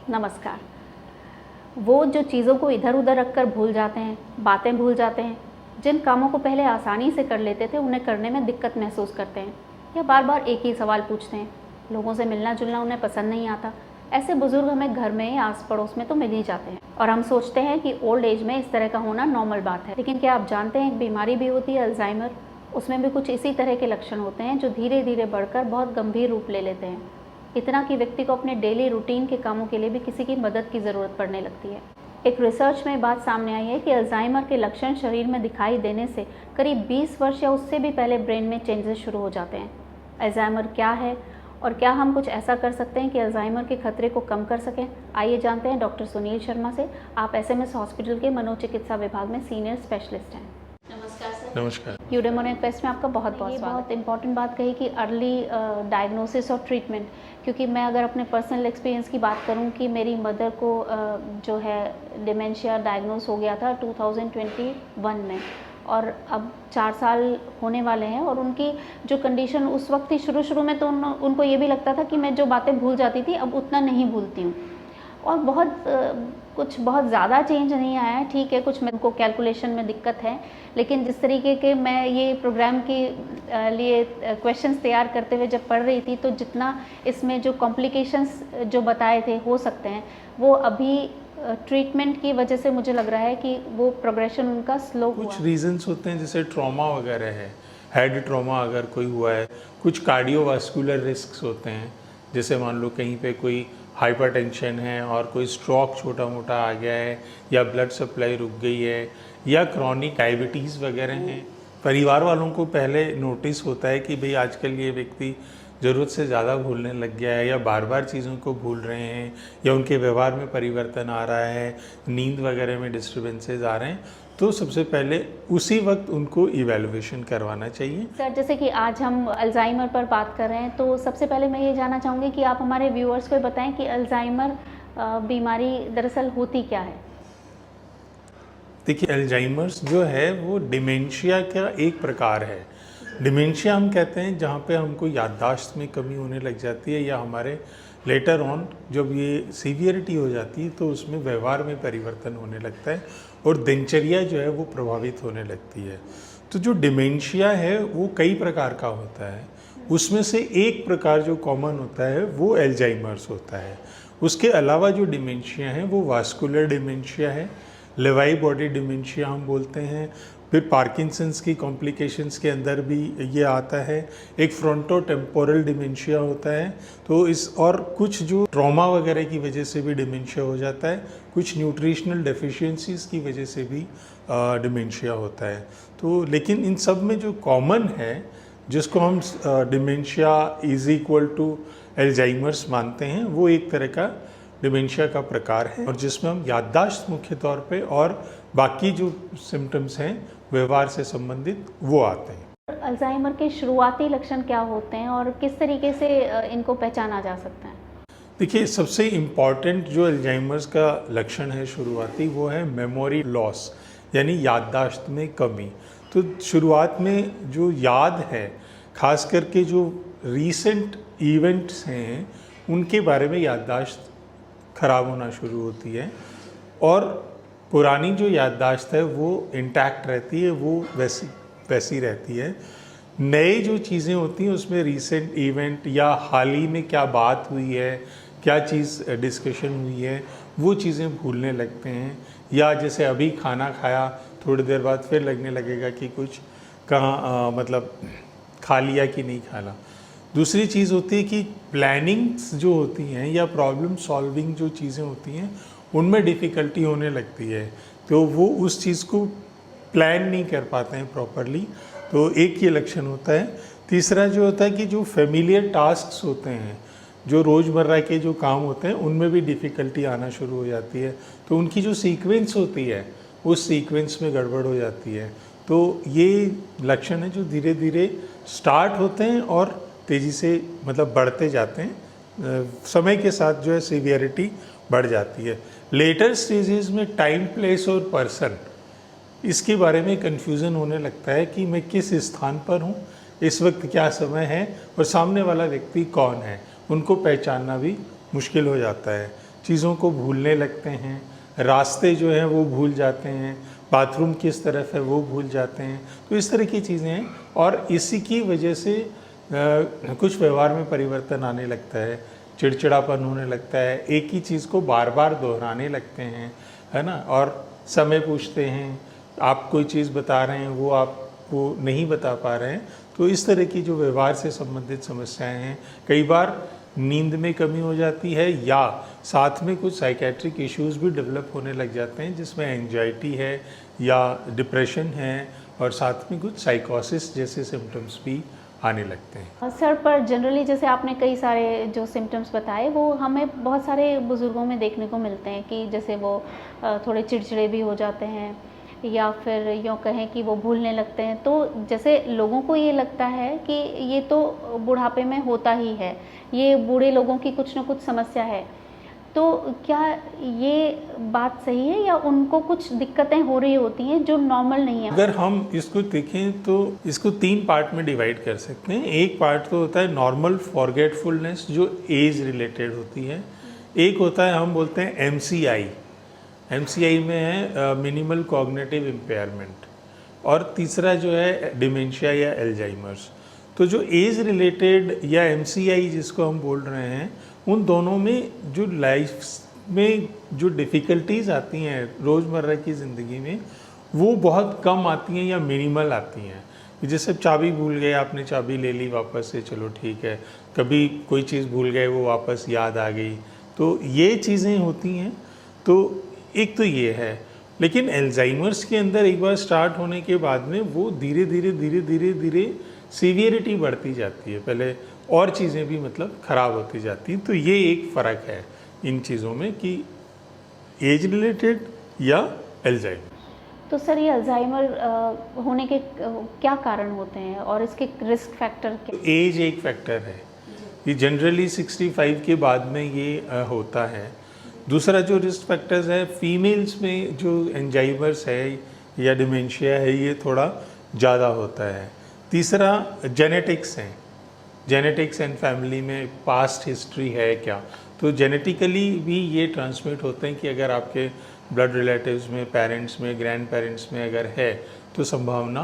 नमस्कार। वो जो चीज़ों को इधर उधर रखकर भूल जाते हैं, बातें भूल जाते हैं, जिन कामों को पहले आसानी से कर लेते थे उन्हें करने में दिक्कत महसूस करते हैं या बार बार एक ही सवाल पूछते हैं, लोगों से मिलना जुलना उन्हें पसंद नहीं आता, ऐसे बुजुर्ग हमें घर में या आस पड़ोस में तो मिल ही जाते हैं और हम सोचते हैं कि ओल्ड एज में इस तरह का होना नॉर्मल बात है। लेकिन क्या आप जानते हैं एक बीमारी भी होती है अल्जाइमर, उसमें भी कुछ इसी तरह के लक्षण होते हैं जो धीरे धीरे बढ़कर बहुत गंभीर रूप ले लेते हैं, इतना कि व्यक्ति को अपने डेली रूटीन के कामों के लिए भी किसी की मदद की ज़रूरत पड़ने लगती है। एक रिसर्च में बात सामने आई है कि अल्जाइमर के लक्षण शरीर में दिखाई देने से करीब 20 वर्ष या उससे भी पहले ब्रेन में चेंजेस शुरू हो जाते हैं। अल्जाइमर क्या है और क्या हम कुछ ऐसा कर सकते हैं कि अल्जाइमर के खतरे को कम कर सकें? आइए जानते हैं डॉक्टर सुनील शर्मा से। आप एसएमएस हॉस्पिटल के मनोचिकित्सा विभाग में सीनियर स्पेशलिस्ट हैं। नमस्कार सर। नमस्कार। यूडेमोनिक क्वेस्ट में आपका बहुत बहुत स्वागत। बहुत इंपॉर्टेंट बात कही कि अर्ली डायग्नोसिस और ट्रीटमेंट, क्योंकि मैं अगर अपने पर्सनल एक्सपीरियंस की बात करूं कि मेरी मदर को जो है डिमेंशिया डायग्नोस हो गया था 2021 में और अब 4 साल होने वाले हैं और उनकी जो कंडीशन उस वक्त थी शुरू में तो उनको ये भी लगता था कि मैं जो बातें भूल जाती थी अब उतना नहीं भूलती हूँ और कुछ बहुत ज़्यादा चेंज नहीं आया है। ठीक है, कुछ मेरे को कैलकुलेशन में दिक्कत है, लेकिन जिस तरीके के मैं ये प्रोग्राम के लिए क्वेश्चंस तैयार करते हुए जब पढ़ रही थी तो जितना इसमें जो कॉम्प्लिकेशंस जो बताए थे हो सकते हैं वो अभी ट्रीटमेंट की वजह से मुझे लग रहा है कि वो प्रोग्रेशन उनका स्लो हुआ। कुछ रीजंस होते हैं जैसे ट्रॉमा वगैरह है, हेड ट्रॉमा अगर कोई हुआ है, कुछ कार्डियोवास्कुलर रिस्क होते हैं, जैसे मान लो कहीं पे कोई हाइपरटेंशन है और कोई स्ट्रोक छोटा मोटा आ गया है या ब्लड सप्लाई रुक गई है या क्रॉनिक डायबिटीज़ वगैरह हैं। परिवार वालों को पहले नोटिस होता है कि भाई आजकल ये व्यक्ति ज़रूरत से ज़्यादा भूलने लग गया है या बार बार चीज़ों को भूल रहे हैं या उनके व्यवहार में परिवर्तन आ रहा है, नींद वगैरह में डिस्टर्बेंसेस आ रहे हैं, तो सबसे पहले उसी वक्त उनको इवैल्यूएशन करवाना चाहिए। सर, जैसे कि आज हम अल्जाइमर पर बात कर रहे हैं तो सबसे पहले मैं ये जानना चाहूँगी कि आप हमारे व्यूअर्स को बताएं कि अल्जाइमर बीमारी दरअसल होती क्या है। देखिए, अल्जाइमर्स जो है वो डिमेंशिया का एक प्रकार है। डिमेंशिया हम कहते हैं जहाँ पे हमको याददाश्त में कमी होने लग जाती है या हमारे लेटर ऑन जब ये सीवियरिटी हो जाती है तो उसमें व्यवहार में परिवर्तन होने लगता है और दिनचर्या जो है वो प्रभावित होने लगती है। तो जो डिमेंशिया है वो कई प्रकार का होता है, उसमें से एक प्रकार जो कॉमन होता है वो अल्जाइमर्स होता है। उसके अलावा जो डिमेंशिया है वो वास्कुलर डिमेंशिया है, लेवाई बॉडी डिमेंशिया हम बोलते हैं, फिर पार्किंसंस की कॉम्प्लिकेशंस के अंदर भी ये आता है, एक फ्रंटोटेम्पोरल डिमेंशिया होता है। तो इस और कुछ जो ट्रॉमा वगैरह की वजह से भी डिमेंशिया हो जाता है, कुछ न्यूट्रिशनल डेफिशिएंसीज की वजह से भी डिमेंशिया होता है। तो लेकिन इन सब में जो कॉमन है जिसको हम dementia is equal to Alzheimer's मानते हैं वो एक तरह का डिमेंशिया का प्रकार है और जिसमें हम याददाश्त मुख्य तौर पे और बाकी जो सिम्टम्स हैं व्यवहार से संबंधित वो आते हैं। अल्जाइमर के शुरुआती लक्षण क्या होते हैं और किस तरीके से इनको पहचाना जा सकता है? देखिए, सबसे इम्पॉर्टेंट जो अल्जाइमर्स का लक्षण है शुरुआती वो है मेमोरी लॉस, यानी याददाश्त में कमी। तो शुरुआत में जो याद है, खास करके जो रीसेंट इवेंट्स हैं उनके बारे में याददाश्त खराब होना शुरू होती है और पुरानी जो याददाश्त है वो इंटैक्ट रहती है, वो वैसी रहती है। नए जो चीज़ें होती हैं उसमें रीसेंट इवेंट या हाल ही में क्या बात हुई है, क्या चीज़ डिस्कशन हुई है, वो चीज़ें भूलने लगते हैं। या जैसे अभी खाना खाया, थोड़ी देर बाद फिर लगने लगेगा कि कुछ कहाँ मतलब खा लिया कि नहीं खाना। दूसरी चीज़ होती है कि प्लानिंग्स जो होती हैं या प्रॉब्लम सॉल्विंग जो चीज़ें होती हैं उनमें डिफ़िकल्टी होने लगती है, तो वो उस चीज़ को प्लान नहीं कर पाते हैं प्रॉपरली। तो एक ये लक्षण होता है। तीसरा जो होता है कि जो फेमिलियर टास्क्स होते हैं, जो रोज़मर्रा के जो काम होते हैं उनमें भी डिफ़िकल्टी आना शुरू हो जाती है, तो उनकी जो सीक्वेंस होती है उस सीक्वेंस में गड़बड़ हो जाती है। तो ये लक्षण है जो धीरे धीरे स्टार्ट होते हैं और तेज़ी से मतलब बढ़ते जाते हैं, समय के साथ जो है सीवियरिटी बढ़ जाती है। लेटर स्टेजेस में टाइम, प्लेस और पर्सन, इसके बारे में कन्फ्यूज़न होने लगता है कि मैं किस स्थान पर हूँ, इस वक्त क्या समय है और सामने वाला व्यक्ति कौन है, उनको पहचानना भी मुश्किल हो जाता है। चीज़ों को भूलने लगते हैं, रास्ते जो हैं वो भूल जाते हैं, बाथरूम किस तरफ है वो भूल जाते हैं। तो इस तरह की चीज़ें हैं और इसी की वजह से कुछ व्यवहार में परिवर्तन आने लगता है, चिड़चिड़ापन होने लगता है, एक ही चीज़ को बार बार दोहराने लगते हैं, है ना। और समय पूछते हैं, आप कोई चीज़ बता रहे हैं वो आपको नहीं बता पा रहे हैं। तो इस तरह की जो व्यवहार से संबंधित समस्याएं हैं, कई बार नींद में कमी हो जाती है या साथ में कुछ साइकेट्रिक इश्यूज भी डेवलप होने लग जाते हैं, जिसमें एंजाइटी है या डिप्रेशन है और साथ में कुछ साइकोसिस जैसे सिम्टम्स भी आने लगते हैं। सर, पर जनरली जैसे आपने कई सारे जो सिम्टम्स बताए वो हमें बहुत सारे बुज़ुर्गों में देखने को मिलते हैं कि जैसे वो थोड़े चिड़चिड़े भी हो जाते हैं या फिर यूँ कहें कि वो भूलने लगते हैं। तो जैसे लोगों को ये लगता है कि ये तो बुढ़ापे में होता ही है, ये बूढ़े लोगों की कुछ ना कुछ समस्या है। तो क्या ये बात सही है या उनको कुछ दिक्कतें हो रही होती हैं जो नॉर्मल नहीं है? अगर हम इसको देखें तो इसको 3 पार्ट में डिवाइड कर सकते हैं। एक पार्ट तो होता है नॉर्मल फॉरगेटफुलनेस जो एज रिलेटेड होती है। एक होता है हम बोलते हैं एमसीआई। एमसीआई में है मिनिमल कॉग्निटिव इम्पेयरमेंट, और तीसरा जो है डिमेंशिया या एल्जाइमर्स। तो जो एज रिलेटेड या एमसीआई जिसको हम बोल रहे हैं, उन दोनों में जो लाइफ में जो डिफ़िकल्टीज़ आती हैं रोज़मर्रा की ज़िंदगी में, वो बहुत कम आती हैं या मिनिमल आती हैं। जैसे चाबी भूल गए, आपने चाबी ले ली वापस से, चलो ठीक है। कभी कोई चीज़ भूल गए, वो वापस याद आ गई। तो ये चीज़ें होती हैं। तो एक तो ये है, लेकिन एल्जाइमर्स के अंदर एक बार स्टार्ट होने के बाद में वो धीरे धीरे सीवियरिटी बढ़ती जाती है, पहले और चीज़ें भी मतलब ख़राब होती जाती हैं। तो ये एक फ़र्क है इन चीज़ों में कि एज रिलेटेड या एल्जाइमर। तो सर, ये अल्जाइमर होने के क्या कारण होते हैं और इसके रिस्क फैक्टर क्या? एज एक फैक्टर है, ये जनरली 65 के बाद में ये होता है। दूसरा जो रिस्क फैक्टर्स है, फीमेल्स में जो एंजाइमर्स है या डिमेंशिया है, ये थोड़ा ज़्यादा होता है। तीसरा जेनेटिक्स हैं, जेनेटिक्स एंड फैमिली में पास्ट हिस्ट्री है क्या, तो जेनेटिकली भी ये ट्रांसमिट होते हैं कि अगर आपके ब्लड रिलेटिव्स में, पेरेंट्स में, ग्रैंड पेरेंट्स में अगर है तो संभावना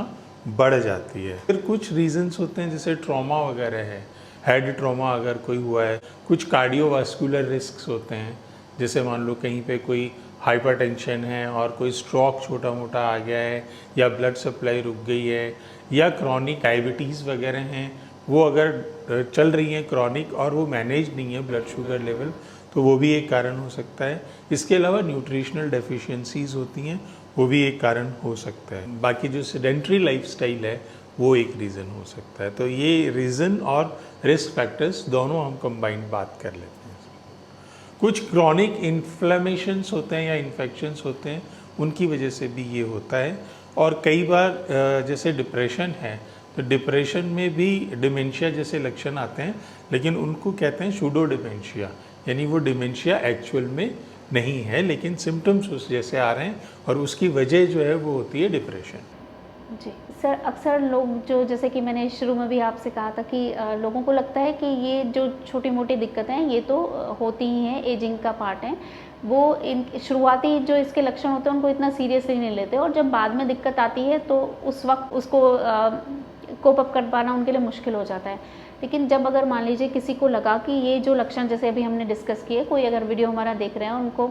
बढ़ जाती है। फिर कुछ रीजंस होते हैं, जैसे ट्रॉमा वगैरह है, हेड ट्रॉमा अगर कोई हुआ है। कुछ कार्डियोवास्कुलर रिस्क्स होते हैं, जैसे मान लो कहीं पे कोई हाइपरटेंशन है और कोई स्ट्रोक छोटा मोटा आ गया है, या ब्लड सप्लाई रुक गई है, या क्रॉनिक डायबिटीज़ वगैरह हैं, वो अगर चल रही हैं क्रॉनिक और वो मैनेज नहीं है ब्लड शुगर लेवल, तो वो भी एक कारण हो सकता है। इसके अलावा न्यूट्रिशनल डेफिशिएंसीज होती हैं, वो भी एक कारण हो सकता है। बाकी जो सेडेंट्री लाइफस्टाइल है वो एक रीज़न हो सकता है। तो ये रीज़न और रिस्क फैक्टर्स दोनों हम कंबाइंड बात कर लेते हैं। कुछ क्रॉनिक इन्फ्लेमेशंस होते हैं या इन्फेक्शंस होते हैं, उनकी वजह से भी ये होता है। और कई बार जैसे डिप्रेशन है, तो डिप्रेशन में भी डिमेंशिया जैसे लक्षण आते हैं, लेकिन उनको कहते हैं सूडो डिमेंशिया, यानी वो डिमेंशिया एक्चुअल में नहीं है, लेकिन सिम्टम्स उस जैसे आ रहे हैं और उसकी वजह जो है वो होती है डिप्रेशन। जी सर, अक्सर लोग जो, जैसे कि मैंने शुरू में भी आपसे कहा था कि लोगों को लगता है कि ये जो छोटी मोटी दिक्कतें हैं ये तो होती ही हैं, एजिंग का पार्ट है। वो इन शुरुआती जो इसके लक्षण होते हैं उनको इतना सीरियसली नहीं लेते, और जब बाद में दिक्कत आती है तो उस वक्त उसको कोप अप कर पाना उनके लिए मुश्किल हो जाता है। लेकिन जब अगर मान लीजिए किसी को लगा कि ये जो लक्षण, जैसे अभी हमने डिस्कस किए, कोई अगर वीडियो हमारा देख रहे हैं, उनको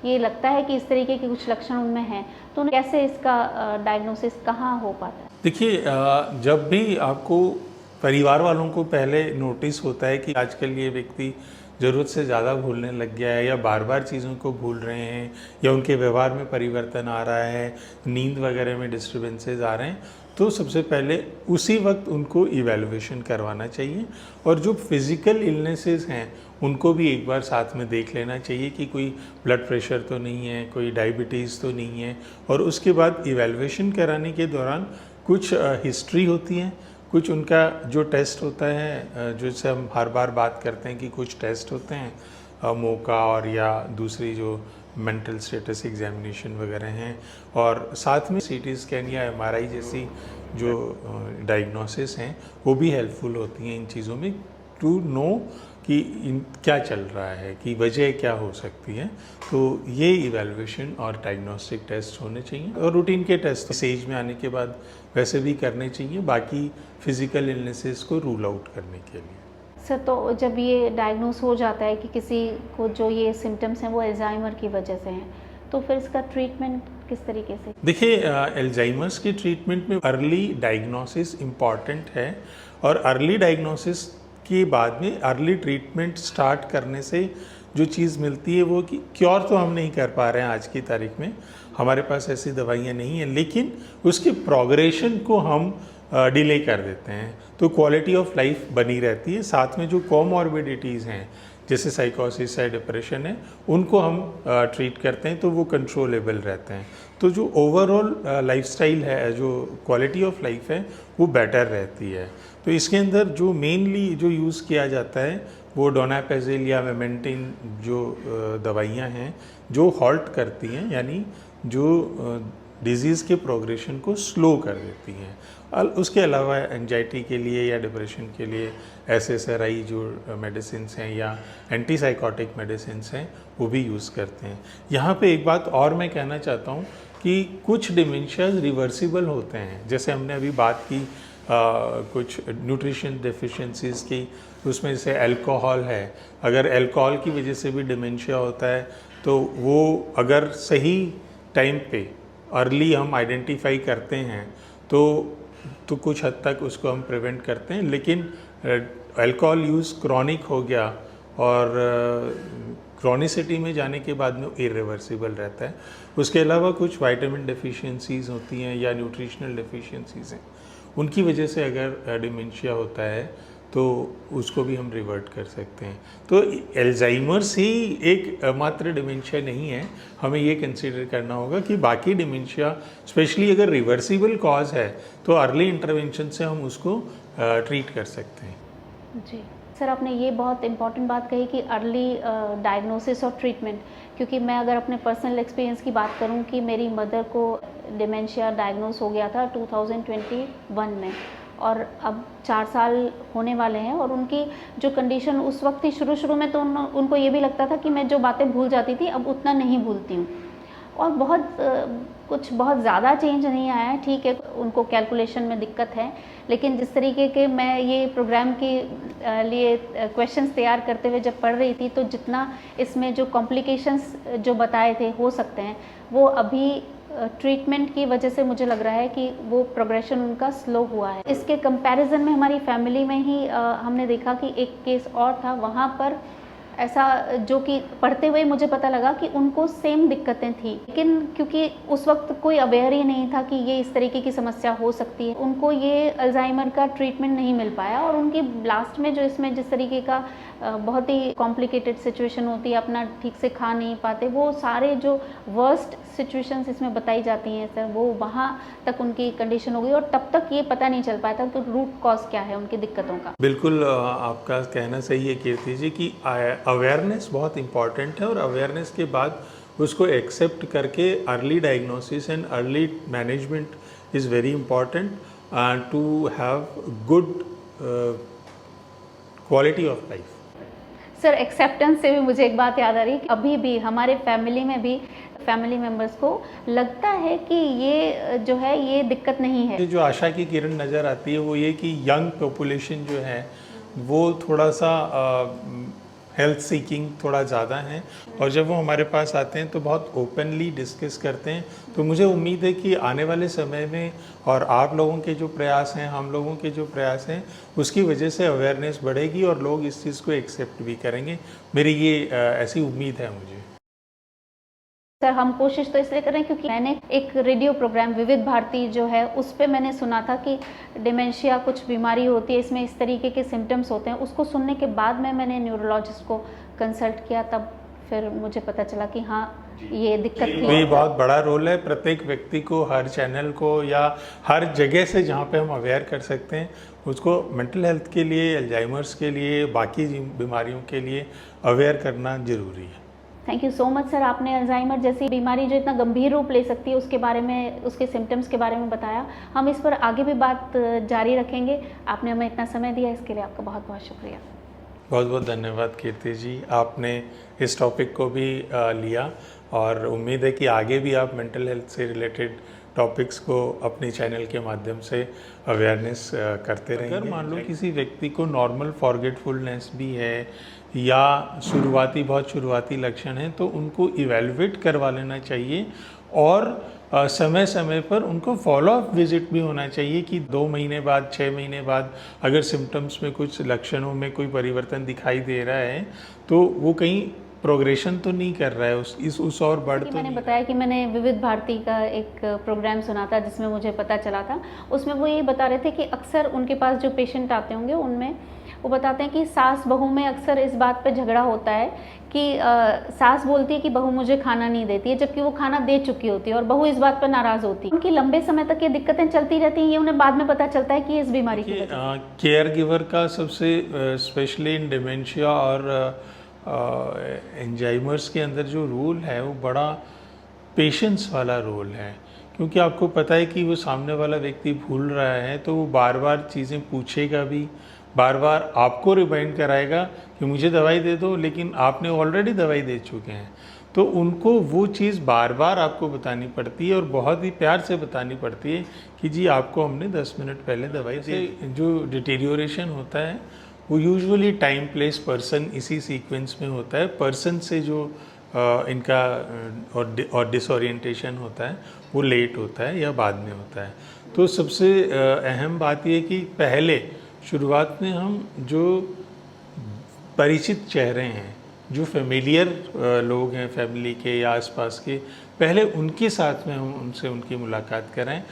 ये लगता है कि इस तरीके के कुछ लक्षण उनमें हैं, तो कैसे इसका डायग्नोसिस कहाँ हो पाता है? देखिए, जब भी आपको परिवार वालों को पहले नोटिस होता है कि आजकल ये व्यक्ति ज़रूरत से ज़्यादा भूलने लग गया है, या बार बार चीज़ों को भूल रहे हैं, या उनके व्यवहार में परिवर्तन आ रहा है, नींद वगैरह में डिस्टर्बेंसेस आ रहे हैं, तो सबसे पहले उसी वक्त उनको इवैल्यूएशन करवाना चाहिए। और जो फिज़िकल इलनेसेस हैं उनको भी एक बार साथ में देख लेना चाहिए कि कोई ब्लड प्रेशर तो नहीं है, कोई डायबिटीज़ तो नहीं है। और उसके बाद इवैल्यूएशन कराने के दौरान कुछ हिस्ट्री होती है, कुछ उनका जो टेस्ट होता है, जिससे हम हर बार बात करते हैं कि कुछ टेस्ट होते हैं मोका और या दूसरी जो मेंटल स्टेटस एग्जामिनेशन वगैरह हैं, और साथ में सीटी स्कैन या एमआरआई जैसी जो डायग्नोसिस हैं वो भी हेल्पफुल होती हैं इन चीज़ों में, टू नो कि क्या चल रहा है, कि वजह क्या हो सकती है। तो ये इवैल्यूएशन और डायग्नोस्टिक टेस्ट होने चाहिए, और रूटीन के टेस्ट इस एज में आने के बाद वैसे भी करने चाहिए, बाकी फिजिकल इलनेसेस को रूल आउट करने के लिए। सर, तो जब ये डायग्नोस हो जाता है कि किसी को जो ये सिम्टम्स हैं वो अल्जाइमर की वजह से हैं, तो फिर इसका ट्रीटमेंट किस तरीके से? देखिए, अल्जाइमर्स के ट्रीटमेंट में अर्ली डायग्नोसिस इम्पॉर्टेंट है, और अर्ली डायग्नोसिस के बाद में अर्ली ट्रीटमेंट स्टार्ट करने से जो चीज़ मिलती है वो कि क्योर तो हम नहीं कर पा रहे हैं आज की तारीख में, हमारे पास ऐसी दवाइयाँ नहीं हैं, लेकिन उसके प्रोग्रेशन को हम डिले कर देते हैं, तो क्वालिटी ऑफ लाइफ बनी रहती है। साथ में जो कोमॉर्बिडिटीज़ हैं, जैसे साइकोसिस है, डिप्रेशन है, उनको हम ट्रीट करते हैं तो वो कंट्रोलेबल रहते हैं। तो जो ओवरऑल लाइफस्टाइल है, जो क्वालिटी ऑफ लाइफ है, वो बेटर रहती है। तो इसके अंदर जो मेनली जो यूज़ किया जाता है वो डोनापेजिल या मेमेंटिन जो दवाइयाँ हैं जो हॉल्ट करती हैं, यानी जो डिज़ीज़ के प्रोग्रेशन को स्लो कर देती हैं। उसके अलावा एंजाइटी के लिए या डिप्रेशन के लिए SSRI जो मेडिसिन हैं या एंटीसाइकोटिक मेडिसिन हैं वो भी यूज़ करते हैं। यहाँ पे एक बात और मैं कहना चाहता हूँ कि कुछ डिमेंशियाज रिवर्सिबल होते हैं, जैसे हमने अभी बात की कुछ न्यूट्रिशन डेफिशिएंसीज़ की, उसमें जैसे अल्कोहल है, अगर अल्कोहल की वजह से भी डिमेंशिया होता है तो वो अगर सही टाइम पे अर्ली हम आइडेंटिफाई करते हैं तो कुछ हद तक उसको हम प्रिवेंट करते हैं। लेकिन अल्कोहल यूज़ क्रॉनिक हो गया और क्रॉनिसिटी में जाने के बाद में इरिवर्सिबल रहता है। उसके अलावा कुछ विटामिन डेफिशिएंसीज़ होती हैं या न्यूट्रिशनल डेफिशिएंसीज़ हैं, उनकी वजह से अगर डिमेंशिया होता है तो उसको भी हम रिवर्ट कर सकते हैं। तो अल्जाइमर्स ही एक मात्र डिमेंशिया नहीं है, हमें ये कंसीडर करना होगा कि बाकी डिमेंशिया स्पेशली अगर रिवर्सिबल कॉज है तो अर्ली इंटरवेंशन से हम उसको ट्रीट कर सकते हैं। जी सर, आपने ये बहुत इम्पॉर्टेंट बात कही कि अर्ली डायग्नोसिस और ट्रीटमेंट, क्योंकि मैं अगर अपने पर्सनल एक्सपीरियंस की बात करूं कि मेरी मदर को डिमेंशिया डायग्नोस हो गया था 2021 में, और अब 4 साल होने वाले हैं, और उनकी जो कंडीशन उस वक्त थी, शुरू में तो उनको ये भी लगता था कि मैं जो बातें भूल जाती थी अब उतना नहीं भूलती हूँ, और कुछ बहुत ज़्यादा चेंज नहीं आया है। ठीक है, उनको कैलकुलेशन में दिक्कत है, लेकिन जिस तरीके के मैं ये प्रोग्राम के लिए क्वेश्चंस तैयार करते हुए जब पढ़ रही थी, तो जितना इसमें जो कॉम्प्लिकेशंस जो बताए थे हो सकते हैं, वो अभी ट्रीटमेंट की वजह से मुझे लग रहा है कि वो प्रोग्रेशन उनका स्लो हुआ है। इसके कंपैरिजन में हमारी फैमिली में ही हमने देखा कि एक केस और था, वहाँ पर ऐसा जो कि पढ़ते हुए मुझे पता लगा कि उनको सेम दिक्कतें थी, लेकिन क्योंकि उस वक्त कोई अवेयर ही नहीं था कि ये इस तरीके की समस्या हो सकती है, उनको ये अल्जाइमर का ट्रीटमेंट नहीं मिल पाया, और उनकी लास्ट में जो इसमें जिस तरीके का बहुत ही कॉम्प्लिकेटेड सिचुएशन होती है, अपना ठीक से खा नहीं पाते, वो सारे जो वर्स्ट सिचुएशंस इसमें बताई जाती हैं सर, वो वहाँ तक उनकी कंडीशन हो गई, और तब तक ये पता नहीं चल पाया था कि रूट कॉज क्या है उनकी दिक्कतों का। बिल्कुल आपका कहना सही है कीर्ति जी कि अवेयरनेस बहुत इम्पॉर्टेंट है, और अवेयरनेस के बाद उसको एक्सेप्ट करके early diagnosis and early management is very important to have good quality of life. Sir, acceptance से भी मुझे एक बात याद आ रही है कि अभी भी हमारे फैमिली में भी फैमिली मेम्बर्स को लगता है कि ये जो है ये दिक्कत नहीं है। जो आशा की किरण नज़र आती है वो ये कि यंग पॉपुलेशन जो है वो थोड़ा सा हेल्थ सीकिंग थोड़ा ज़्यादा है, और जब वो हमारे पास आते हैं तो बहुत ओपनली डिस्कस करते हैं। तो मुझे उम्मीद है कि आने वाले समय में और आप लोगों के जो प्रयास हैं, हम लोगों के जो प्रयास हैं, उसकी वजह से अवेयरनेस बढ़ेगी और लोग इस चीज़ को एक्सेप्ट भी करेंगे। मेरी ये ऐसी उम्मीद है मुझे। सर, हम कोशिश तो इसलिए कर रहे हैं क्योंकि मैंने एक रेडियो प्रोग्राम विविध भारती जो है उस पे मैंने सुना था कि डिमेंशिया कुछ बीमारी होती है, इसमें इस तरीके के सिम्टम्स होते हैं। उसको सुनने के बाद मैंने न्यूरोलॉजिस्ट को कंसल्ट किया, तब फिर मुझे पता चला कि हाँ ये दिक्कत थी। तो ये बहुत बड़ा रोल है प्रत्येक व्यक्ति को, हर चैनल को या हर जगह से जहाँ पे हम अवेयर कर सकते हैं उसको मेंटल हेल्थ के लिए, अल्जाइमर्स के लिए, बाकी बीमारियों के लिए अवेयर करना ज़रूरी है। Thank you so much sir, आपने अल्जाइमर जैसी बीमारी जो इतना गंभीर रूप ले सकती है उसके बारे में, उसके सिम्टम्स के बारे में बताया। हम इस पर आगे भी बात जारी रखेंगे। आपने हमें इतना समय दिया, इसके लिए आपका बहुत बहुत शुक्रिया। बहुत बहुत धन्यवाद कीर्ति जी, आपने इस टॉपिक को भी लिया और उम्मीद है कि आगे भी आप मेंटल हेल्थ से रिलेटेड टॉपिक्स को अपने चैनल के माध्यम से अवेयरनेस करते रहेंगे। अगर मान लो किसी व्यक्ति को नॉर्मल फॉरगेटफुलनेस भी है या बहुत शुरुआती लक्षण है तो उनको इवेलुएट करवा लेना चाहिए और समय समय पर उनको फॉलो अप विजिट भी होना चाहिए कि 2 महीने बाद 6 महीने बाद अगर सिम्टम्स में कुछ लक्षणों में कोई परिवर्तन दिखाई दे रहा है तो वो कहीं प्रोग्रेशन तो नहीं कर रहा है उस और बढ़ तो मैंने बताया कि मैंने विविध भारती का एक प्रोग्राम सुना था जिसमें मुझे पता चला था, उसमें वो ये बता रहे थे कि अक्सर उनके पास जो पेशेंट आते होंगे उनमें वो बताते हैं कि सास बहू में अक्सर इस बात पे झगड़ा होता है कि सास बोलती है कि बहू मुझे खाना नहीं देती है, जबकि वो खाना दे चुकी होती है और बहू इस बात पर नाराज़ होती है। उनकी लंबे समय तक ये दिक्कतें चलती रहती हैं, ये उन्हें बाद में पता चलता है कि इस बीमारी की वजह से। केयर गिवर का सबसे स्पेशली इन डिमेंशिया और एंजाइमर्स के अंदर जो रोल है वो बड़ा पेशेंस वाला रोल है, क्योंकि आपको पता है कि वो सामने वाला व्यक्ति भूल रहा है तो वो बार बार चीज़ें पूछेगा भी, बार बार आपको रिमाइंड कराएगा कि मुझे दवाई दे दो, लेकिन आपने ऑलरेडी दवाई दे चुके हैं। तो उनको वो चीज़ बार बार आपको बतानी पड़ती है और बहुत ही प्यार से बतानी पड़ती है कि जी आपको हमने 10 मिनट पहले दवाई दी। जो डिटीरियोरेशन होता है वो यूजुअली टाइम प्लेस पर्सन इसी सीक्वेंस में होता है। पर्सन से जो इनका और डिसोरिएंटेशन होता है वो लेट होता है या बाद में होता है। तो सबसे अहम बात ये कि पहले शुरुआत में हम जो परिचित चेहरे हैं, जो फेमिलियर लोग हैं फैमिली के या आसपास के, पहले उनके साथ में हम उनसे उनकी मुलाकात कराएं